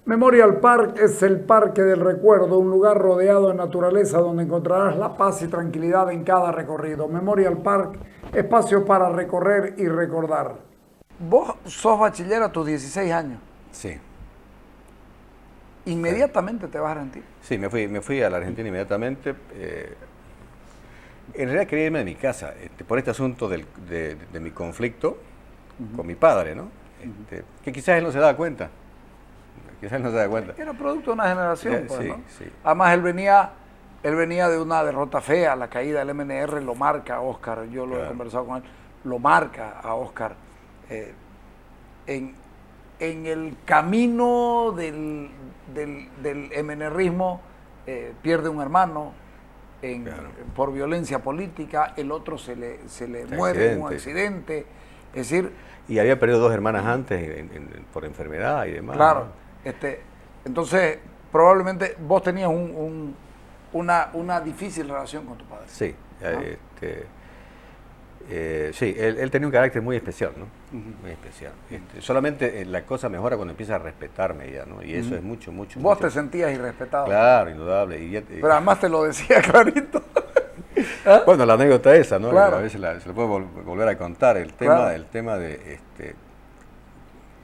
Memorial Park es el parque del recuerdo, un lugar rodeado de naturaleza donde encontrarás la paz y tranquilidad en cada recorrido. Memorial Park, espacio para recorrer y recordar. Vos sos bachiller a tus 16 años. Sí. ¿Inmediatamente te vas a Argentina? Sí, me fui a la Argentina inmediatamente. En realidad quería irme de mi casa, por este asunto de mi conflicto con mi padre, ¿no? Que quizás él no se daba cuenta. Quizás no se da cuenta. Era producto de una generación, pues, sí, ¿no? sí. Además, él venía de una derrota fea, la caída del MNR lo marca a Oscar, yo lo he conversado con él, lo marca a Oscar. En el camino del MNRismo pierde un hermano por violencia política, el otro se le muere en un accidente, es decir... Y había perdido 2 hermanas antes por enfermedad y demás. Claro. ¿no? Entonces, probablemente vos tenías una difícil relación con tu padre. Sí, sí, él tenía un carácter muy especial, ¿no? Muy especial. Solamente la cosa mejora cuando empieza a respetarme ya, ¿no? Y eso es mucho. Vos te sentías irrespetado. Claro, indudable. Pero además te lo decía clarito. Bueno, la anécdota esa, ¿no? Claro. A veces se lo puedo volver a contar. El tema de,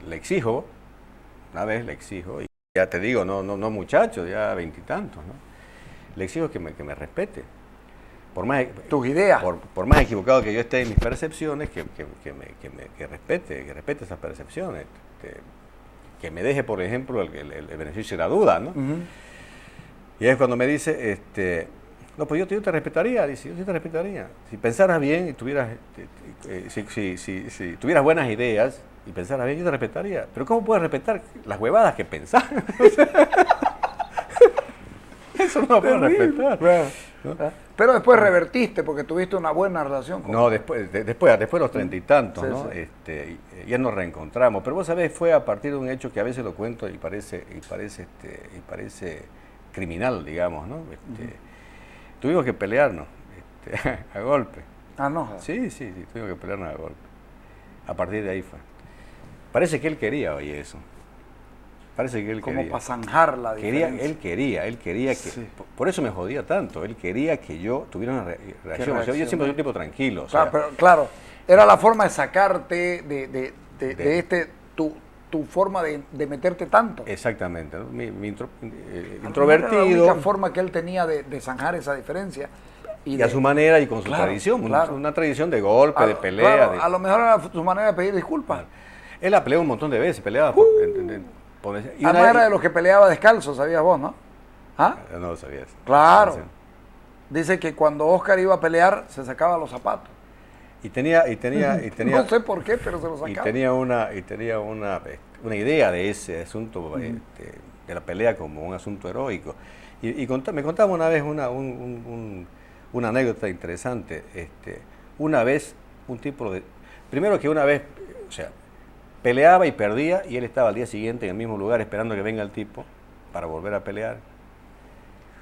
le exijo, una vez le exijo, y ya te digo, no muchacho, ya 20 y tantos, ¿no? Le exijo que me respete. Por más, tus ideas. Por más equivocado que yo esté en mis percepciones, que respete esas percepciones. Que me deje, por ejemplo, el beneficio de la duda, ¿no? Y es cuando me dice, no, pues yo te respetaría, dice, yo te respetaría. Si pensaras bien y tuvieras, si tuvieras buenas ideas y pensaras bien, yo te respetaría. Pero ¿cómo puedes respetar las huevadas que pensás? Eso no lo puedo respetar. ¿No? Pero después revertiste porque tuviste una buena relación con No, después de los 30 y tantos, ¿no? Sí. Ya nos reencontramos. Pero vos sabés, fue a partir de un hecho que a veces lo cuento y parece criminal, digamos, ¿no? Tuvimos que pelearnos a golpe. Ah, no. Sí, tuvimos que pelearnos a golpe. A partir de ahí fue. Parece que él quería, oye, eso. Parece que él quería. Como para zanjar la diferencia. Él quería que... Sí. Por eso me jodía tanto. Él quería que yo tuviera una reacción. O sea, yo siempre soy un tipo tranquilo. Claro, pero claro, era la forma de sacarte de tu forma de meterte tanto. Exactamente, ¿no? Introvertido. Era la única forma que él tenía de zanjar esa diferencia. Y a su manera y con su tradición. Claro. Una tradición de golpe, de pelea. Claro, a lo mejor era su manera de pedir disculpas. Claro. Él la peleó un montón de veces, peleaba y además era de los que peleaba descalzo, sabías vos, ¿no? ¿Ah? No lo sabías. Claro. Dice que cuando Oscar iba a pelear, se sacaba los zapatos. Y tenía no sé por qué, pero se los sacaba. Y tenía una idea de ese asunto, de la pelea como un asunto heroico. Me contaba una vez una anécdota interesante. Una vez, primero que una vez, o sea, peleaba y perdía, y él estaba al día siguiente en el mismo lugar esperando que venga el tipo para volver a pelear.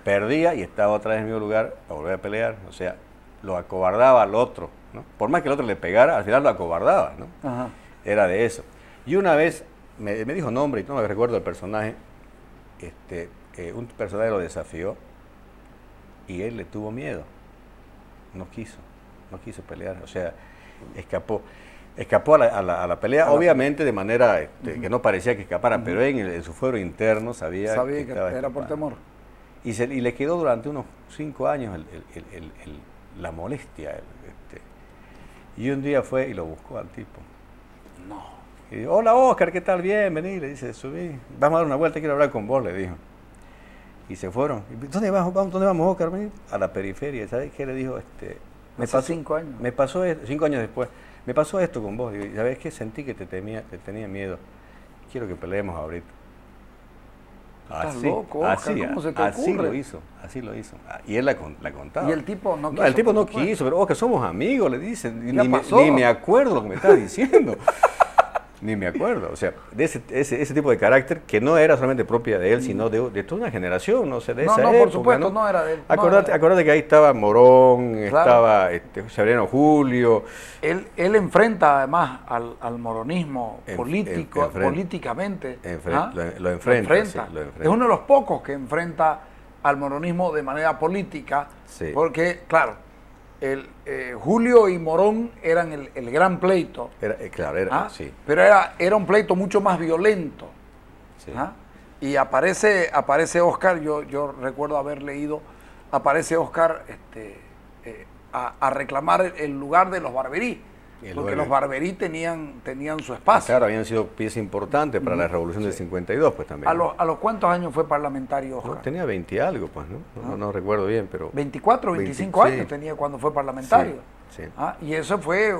Perdía y estaba otra vez en el mismo lugar para volver a pelear. O sea, lo acobardaba al otro, ¿no? Por más que el otro le pegara, al final lo acobardaba, ¿no? Ajá. Era de eso. Y una vez me dijo nombre y no me recuerdo el personaje. Un personaje lo desafió y él le tuvo miedo. No quiso pelear. O sea, escapó a la pelea, obviamente de manera que no parecía que escapara, pero en su fuero interno sabía que era por temor. Y le quedó durante unos 5 años la molestia. Y un día fue y lo buscó al tipo. No. Y dijo, hola Oscar, ¿qué tal? Bien, vení, le dice, subí. Vamos a dar una vuelta, quiero hablar con vos, le dijo. Y se fueron. ¿Dónde vamos, Oscar? A la periferia. ¿Sabes qué le dijo? Hace 5 años. Me pasó 5 años después. Me pasó esto con vos. Y ¿sabes qué? Sentí que te tenía miedo. Quiero que peleemos ahorita. Estás loco, Oscar, ¿cómo se te ocurre? Así lo hizo. Y él la contaba. Y el tipo no quiso. No, el tipo no quiso, pero Oscar, somos amigos, le dicen. Ni pasó. me acuerdo lo que me estás diciendo. Ni me acuerdo, o sea, de ese tipo de carácter que no era solamente propia de él, sino de toda una generación, no sé, de esa época, por supuesto, no era de él. Acordate que ahí estaba Morón, claro. estaba Severiano Julio. Él enfrenta además al moronismo políticamente. Lo enfrenta. Sí, lo enfrenta. Es uno de los pocos que enfrenta al moronismo de manera política, sí. Porque, claro, Julio y Morón eran el gran pleito. Sí. Pero era un pleito mucho más violento. Sí. Y aparece Oscar, yo recuerdo haber leído, aparece Oscar a reclamar el lugar de los Barberí. Porque los Barberí tenían su espacio. Claro, habían sido pieza importante para la revolución del 52, pues también. ¿A los cuántos años fue parlamentario Oscar? No, tenía 20 y algo, pues, no recuerdo bien, pero... 24 o 25 años tenía cuando fue parlamentario. Sí. Y eso fue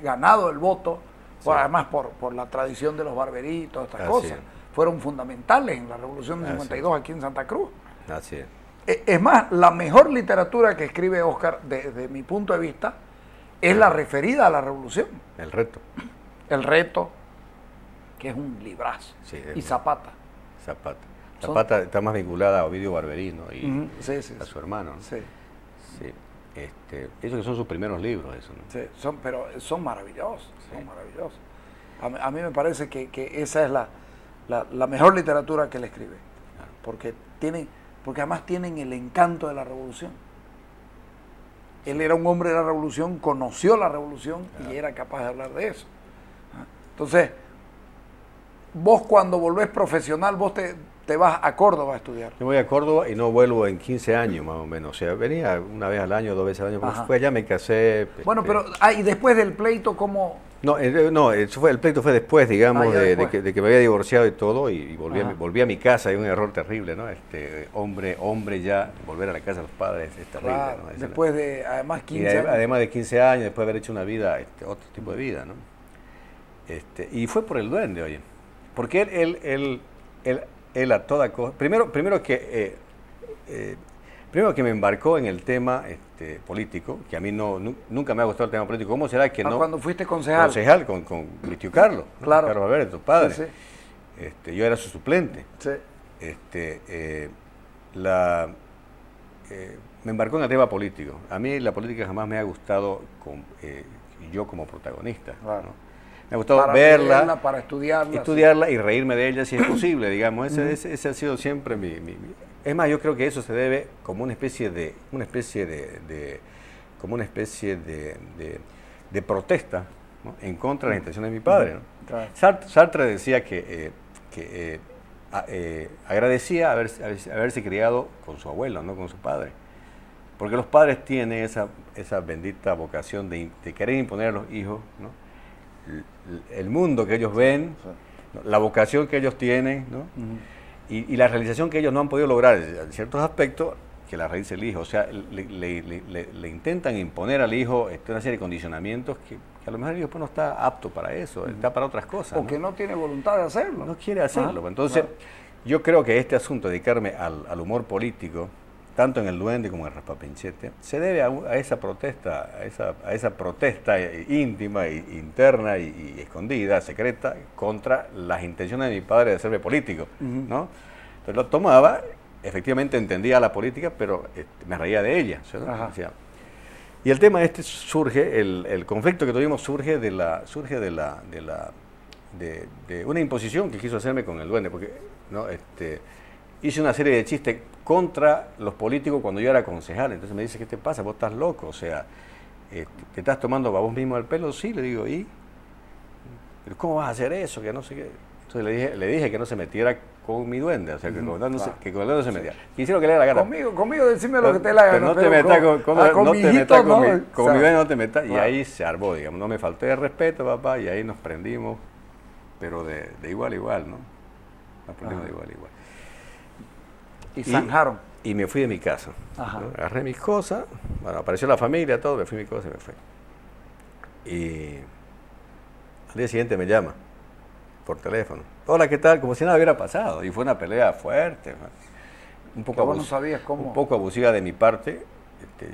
ganado el voto, además por la tradición de los Barberí y todas estas cosas. Fueron fundamentales en la revolución del 52 aquí en Santa Cruz. Así es. Es más, la mejor literatura que escribe Oscar, desde mi punto de vista, es la referida a la revolución. El reto. El reto, que es un librazo. Sí, y Zapata. Zapata está más vinculada a Ovidio Barberí, ¿no? Y a su hermano, ¿no? Sí. Esos que son sus primeros libros, eso, ¿no? Sí, pero son maravillosos, son maravillosos. A mí me parece que esa es la mejor literatura que él escribe. Porque además tienen el encanto de la revolución. Él era un hombre de la revolución, conoció la revolución y era capaz de hablar de eso. Entonces, vos cuando volvés profesional, vos te vas a Córdoba a estudiar. Yo voy a Córdoba y no vuelvo en 15 años más o menos. O sea, venía una vez al año, 2 veces al año. Fue allá, me casé. Bueno, pero y después del pleito, ¿cómo...? No, el pleito fue después, digamos, de que me había divorciado y todo, y volví a mi casa. Hay un error terrible, ¿no? Hombre ya, volver a la casa de los padres es terrible, claro, ¿no? Después de, además, 15 años. Además de 15 años, después de haber hecho una vida, otro tipo de vida, ¿no? Y fue por el duende, oye. Porque él a toda cosa... Primero que me embarcó en el tema político, que a mí nunca me ha gustado el tema político. ¿Cómo será que no? Cuando fuiste concejal. Concejal con mi tío Carlos. Claro. Carlos Valverde, tu padre. Sí. Yo era su suplente. Sí. Me embarcó en el tema político. A mí la política jamás me ha gustado yo como protagonista. Claro. ¿no? Me ha gustado verla, para estudiarla. Estudiarla y reírme de ella si es posible, digamos. Ese ha sido siempre mi... Es más, yo creo que eso se debe como una especie de protesta, ¿no? En contra de las intenciones de mi padre, ¿no? Claro. Sartre decía que agradecía haberse criado con su abuelo, no con su padre. Porque los padres tienen esa bendita vocación de querer imponer a los hijos, ¿no? El mundo que ellos ven, ¿no? La vocación que ellos tienen, ¿no? Y la realización que ellos no han podido lograr en ciertos aspectos, que la realice el hijo. O sea, le intentan imponer al hijo una serie de condicionamientos que a lo mejor el hijo no está apto para eso, está para otras cosas. O que no tiene voluntad de hacerlo. No quiere hacerlo. Entonces, yo creo que este asunto, dedicarme al humor político, tanto en El Duende como en el Raspapinchete, se debe a esa protesta, a esa protesta íntima, interna y escondida, secreta, contra las intenciones de mi padre de hacerme político, ¿no? Entonces lo tomaba, efectivamente entendía la política, pero me reía de ella, ¿sí? O sea, y el tema surge, el conflicto que tuvimos surge de una imposición que quiso hacerme con El Duende, porque, ¿no? Hice una serie de chistes contra los políticos cuando yo era concejal. Entonces me dice, ¿qué te pasa? Vos estás loco, o sea, ¿te estás tomando para vos mismo el pelo? Sí, le digo, ¿y? ¿Pero cómo vas a hacer eso? Que no sé qué. Entonces le dije que no se metiera con mi duende, o sea, que con el duende no se metiera. Quisiera que le dé la gana. Conmigo decime lo que te la gana. Pero no te metas con mi duende, no te metas. Y Claro. ahí se armó, digamos, no me falté de respeto, papá, y ahí nos prendimos, pero de igual a igual, ¿no? Nos prendimos de igual a igual. Y zanjaron. Y me fui de mi casa. ¿No? Agarré mis cosas, bueno, apareció la familia, todo, me fui de mi cosa y me fui. Y al día siguiente me llama por teléfono. Hola, ¿qué tal? Como si nada hubiera pasado. Y fue una pelea fuerte, un poco abusiva de mi parte.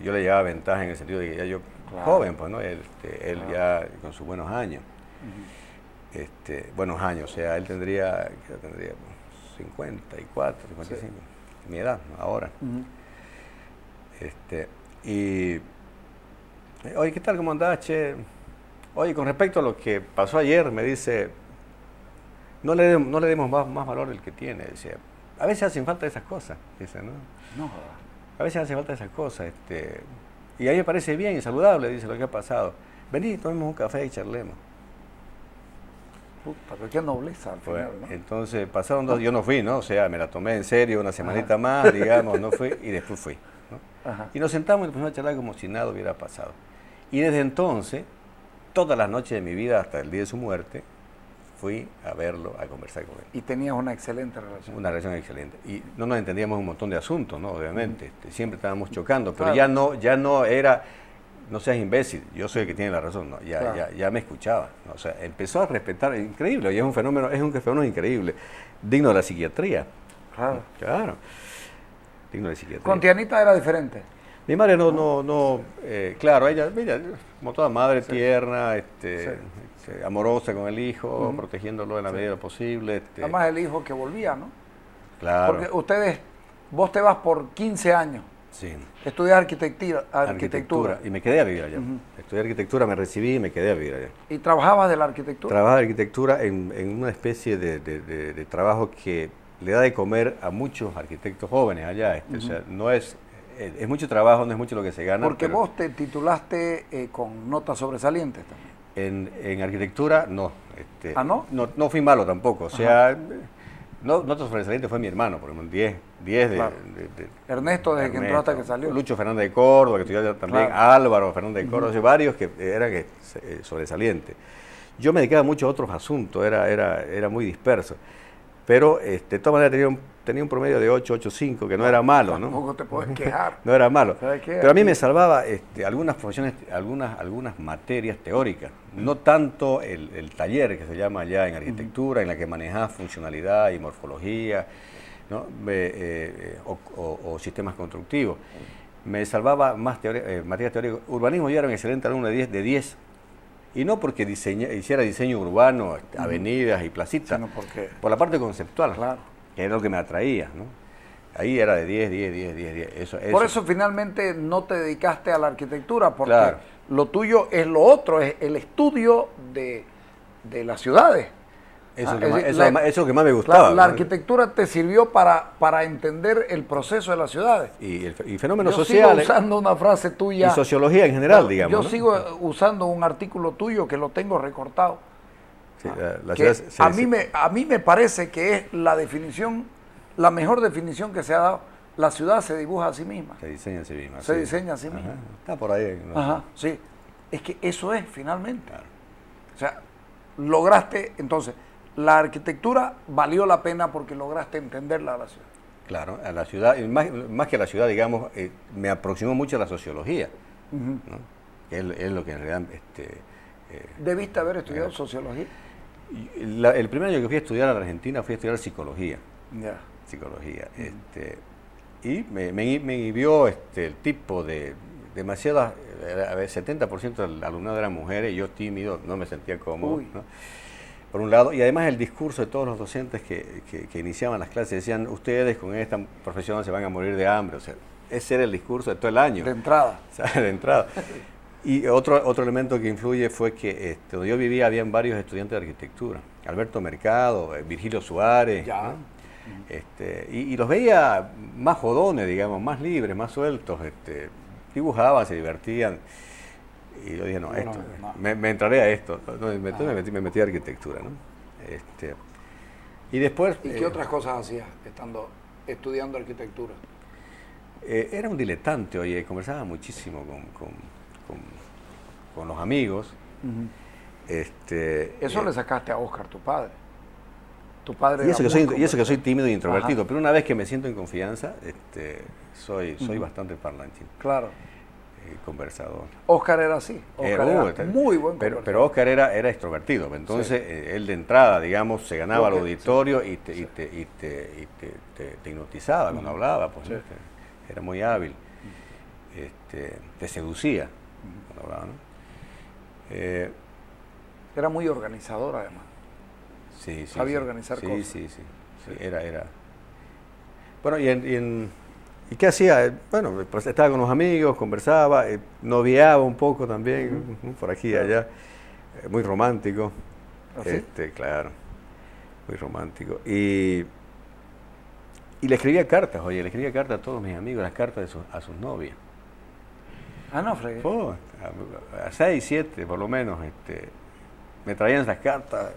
Yo le llevaba ventaja en el sentido de que ya yo, joven, pues, ¿no? Él ya con sus buenos años. buenos años, o sea, él tendría 54, 55, sí. Mi edad, ¿no? Ahora. Y, oye, ¿qué tal? ¿Cómo andás, che? Oye, con respecto a lo que pasó ayer, me dice, no le demos más valor del que tiene. Decía, a veces hacen falta esas cosas, dice, ¿no? No. A veces hacen falta esas cosas, y a mí me parece bien y saludable, dice, lo que ha pasado. Vení, tomemos un café y charlemos. Puta, pero qué nobleza al final, ¿no? Entonces pasaron 2 días, yo no fui, ¿no? O sea, me la tomé en serio una semanita más, digamos, no fui, y después fui, ¿no? Y nos sentamos y empezamos a charlar como si nada hubiera pasado. Y desde entonces, todas las noches de mi vida, hasta el día de su muerte, fui a verlo, a conversar con él. Y tenías una excelente relación. Una relación excelente. Y no nos entendíamos un montón de asuntos, ¿no? Obviamente, siempre estábamos chocando, pero Claro. ya no era... No seas imbécil, yo soy el que tiene la razón, ¿no? Ya me escuchaba, ¿no? O sea, empezó a respetar, increíble, y es un fenómeno increíble, digno de la psiquiatría. Claro, digno de la psiquiatría. Con Tianita era diferente. Mi madre claro, ella, como toda madre, tierna, amorosa con el hijo, protegiéndolo en la medida posible. Además el hijo que volvía, ¿no? Claro. Porque vos te vas por 15 años. Sí. Estudiar arquitectura. Y me quedé a vivir allá. Estudié arquitectura, me recibí y me quedé a vivir allá. ¿Y trabajabas de la arquitectura? Trabajaba de arquitectura en una especie de trabajo que le da de comer a muchos arquitectos jóvenes allá. O sea, no es mucho trabajo, no es mucho lo que se gana. Porque vos te titulaste con notas sobresalientes también. En arquitectura, no. ¿Ah, no? No fui malo tampoco. O sea, notas sobresalientes fue mi hermano, por ejemplo, 10 claro. Ernesto, desde que entró hasta que salió. Lucho Fernández de Córdoba, que estudió también, Álvaro Fernández de Córdoba, varios que eran sobresalientes. Yo me dedicaba mucho a otros asuntos, era muy disperso. Pero de todas maneras tenía un promedio de 8.5, que no era malo, ¿no? Tampoco te puedes quejar. No era malo. ¿Sabes qué? Pero a mí me salvaba algunas profesiones, algunas materias teóricas. No tanto el taller que se llama allá en arquitectura, en la que manejaba funcionalidad y morfología, ¿no? O sistemas constructivos. Me salvaba más materias teóricas. Urbanismo yo era un excelente alumno de 10. Y no porque hiciera diseño urbano, avenidas y placitas, sino porque... por la parte conceptual, claro, que era lo que me atraía, ¿no? Ahí era de 10. Eso. Por eso finalmente no te dedicaste a la arquitectura, porque claro, lo tuyo es lo otro, es el estudio de las ciudades. Eso es lo que más me gustaba. La arquitectura te sirvió para entender el proceso de las ciudades. Y fenómenos yo sociales. Sigo usando una frase tuya. Y sociología en general, digamos. Yo ¿no? sigo usando un artículo tuyo que lo tengo recortado. Sí, a mí me parece que es la mejor definición que se ha dado. La ciudad se dibuja a sí misma. Se diseña a sí misma. Se diseña a sí misma. Está por ahí. ¿No? Ajá, sí. Es que eso es finalmente. Claro. O sea, lograste, entonces, la arquitectura valió la pena porque lograste entenderla a la ciudad. Claro, a la ciudad, más que a la ciudad, digamos, me aproximó mucho a la sociología, ¿no? Que es lo que en realidad... ¿Debiste haber estudiado sociología? El primer año que fui a estudiar a la Argentina, fui a estudiar psicología. Ya. Psicología. Y me vio el tipo de demasiadas... A ver, 70% del alumnado eran mujeres, y yo tímido, no me sentía cómodo, ¿no? Por un lado, y además el discurso de todos los docentes que iniciaban las clases decían, ustedes con esta profesión se van a morir de hambre. O sea, ese era el discurso de todo el año. De entrada. O sea, de entrada. Y otro elemento que influye fue que donde yo vivía habían varios estudiantes de arquitectura. Alberto Mercado, Virgilio Suárez. Ya. ¿No? Y los veía más jodones, digamos, más libres, más sueltos. Dibujaban, se divertían. Y yo dije, no. Me entraré a esto. Me metí a arquitectura, ¿no? Y después... ¿Y qué otras cosas hacías estudiando arquitectura? Era un diletante, oye, conversaba muchísimo con los amigos. Eso le sacaste a Oscar, tu padre. Tu padre y eso que soy tímido y introvertido, pero una vez que me siento en confianza, soy bastante parlanchín. Claro. Conversador. Oscar era así. Oscar era muy buen conversador. Pero Oscar era extrovertido, entonces él de entrada, digamos, se ganaba al auditorio y te hipnotizaba cuando hablaba, pues, era muy hábil, te seducía cuando hablaba, ¿no? Era muy organizador además. Sí, sí. Sabía organizar cosas. Sí. Era. Bueno, ¿y qué hacía? Bueno, pues estaba con los amigos, conversaba, noviaba un poco también, por aquí y allá. Muy romántico. ¿Ah, sí? Claro, muy romántico. Y le escribía cartas, oye, le escribía cartas a todos mis amigos, las cartas a sus novias. Ah, no, fregué. A 6, 7 por lo menos, me traían esas cartas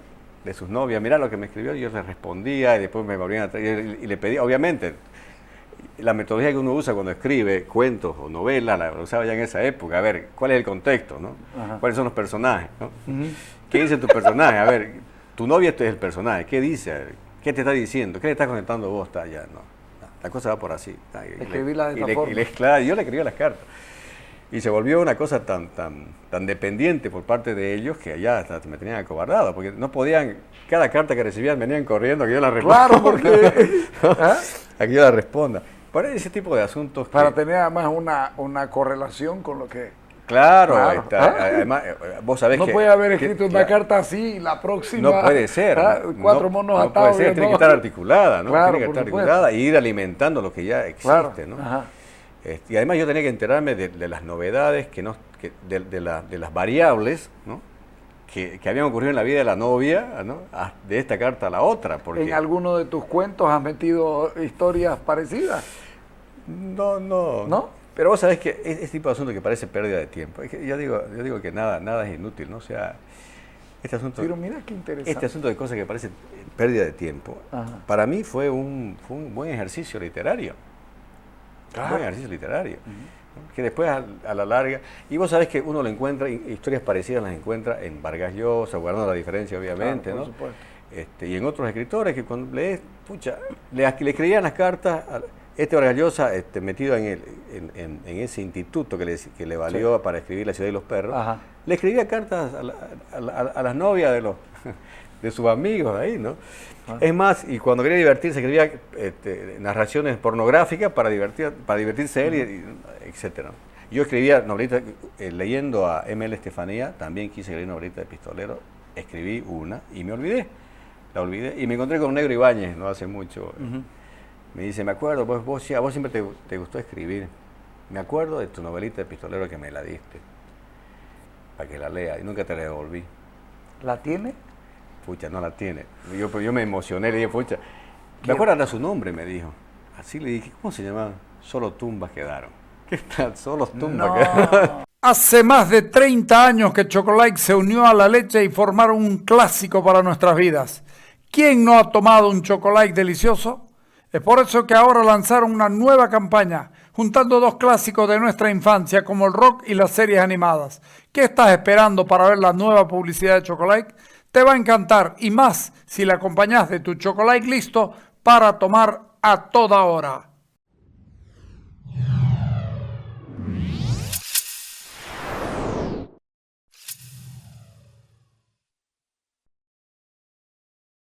de sus novias, mirá lo que me escribió, y yo les respondía y después me volvían a traer y le pedía, obviamente, la metodología que uno usa cuando escribe cuentos o novelas, la usaba ya en esa época, a ver, ¿cuál es el contexto, no? Ajá. ¿Cuáles son los personajes, no? ¿Qué dice tu personaje? A ver, tu novia es el personaje, ¿qué dice? A ver, ¿qué te está diciendo? ¿Qué le estás conectando vos? Está ya, no, la cosa va por así. Escribirla de esta forma. Claro, yo le escribía las cartas. Y se volvió una cosa tan dependiente por parte de ellos que allá hasta me tenían acobardado, porque no podían, cada carta que recibían venían corriendo a que yo la responda. Claro, porque... ¿Ah? A que yo la responda. Por ese tipo de asuntos Para tener además una correlación con lo que... Claro, Claro. además, vos sabés no que... puede haber escrito una claro, carta así y la próxima... no puede ser. 4 monos no atados. puede ser, tiene que estar articulada, ¿no? Claro, Tiene que por estar supuesto. articulada y ir alimentando lo que ya existe, Claro. ¿no? Ajá. Y además yo tenía que enterarme de las novedades, de las variables, ¿no? que habían ocurrido en la vida de la novia, ¿no? De esta carta a la otra. Porque ¿En alguno de tus cuentos has metido historias parecidas? No. Pero vos sabés que es tipo de asunto que parece pérdida de tiempo. Es que yo digo que nada es inútil, ¿no? O sea, este asunto... Pero mira qué interesante. Este asunto de cosas que parece pérdida de tiempo, Ajá. para mí fue un buen ejercicio literario. Claro. Un buen ejercicio literario. Que después a la larga, y vos sabés que uno lo encuentra, historias parecidas las encuentra en Vargas Llosa, guardando la diferencia obviamente, Claro, por ¿no? supuesto. Y en otros escritores que cuando lees, le escribían las cartas, Vargas Llosa metido en ese instituto que le valió para escribir La ciudad y los perros, Ajá. le escribía cartas a las novias de sus amigos ahí, ¿no? Es más, y cuando quería divertirse, escribía narraciones pornográficas para divertirse él, etcétera. Yo escribía novelitas, leyendo a M.L. Estefanía, también quise escribir novelita de pistolero, escribí una y me olvidé, la olvidé, y me encontré con Negro Ibáñez no hace mucho. Me dice, me acuerdo, a vos siempre te gustó escribir, me acuerdo de tu novelita de pistolero que me la diste, para que la lea, y nunca te la devolví. ¿La tiene? Pucha, no la tiene. Yo me emocioné, le dije, pucha, ¿me acuerdas de su nombre? Me dijo. Así le dije, ¿cómo se llamaba? Solo tumbas quedaron. ¿Qué tal? Solo tumbas quedaron. Hace más de 30 años que Chocolate se unió a la leche y formaron un clásico para nuestras vidas. ¿Quién no ha tomado un Chocolate delicioso? Es por eso que ahora lanzaron una nueva campaña, juntando dos clásicos de nuestra infancia como el rock y las series animadas. ¿Qué estás esperando para ver la nueva publicidad de Chocolate? Te va a encantar, y más si la acompañas de tu Chocolate listo para tomar a toda hora.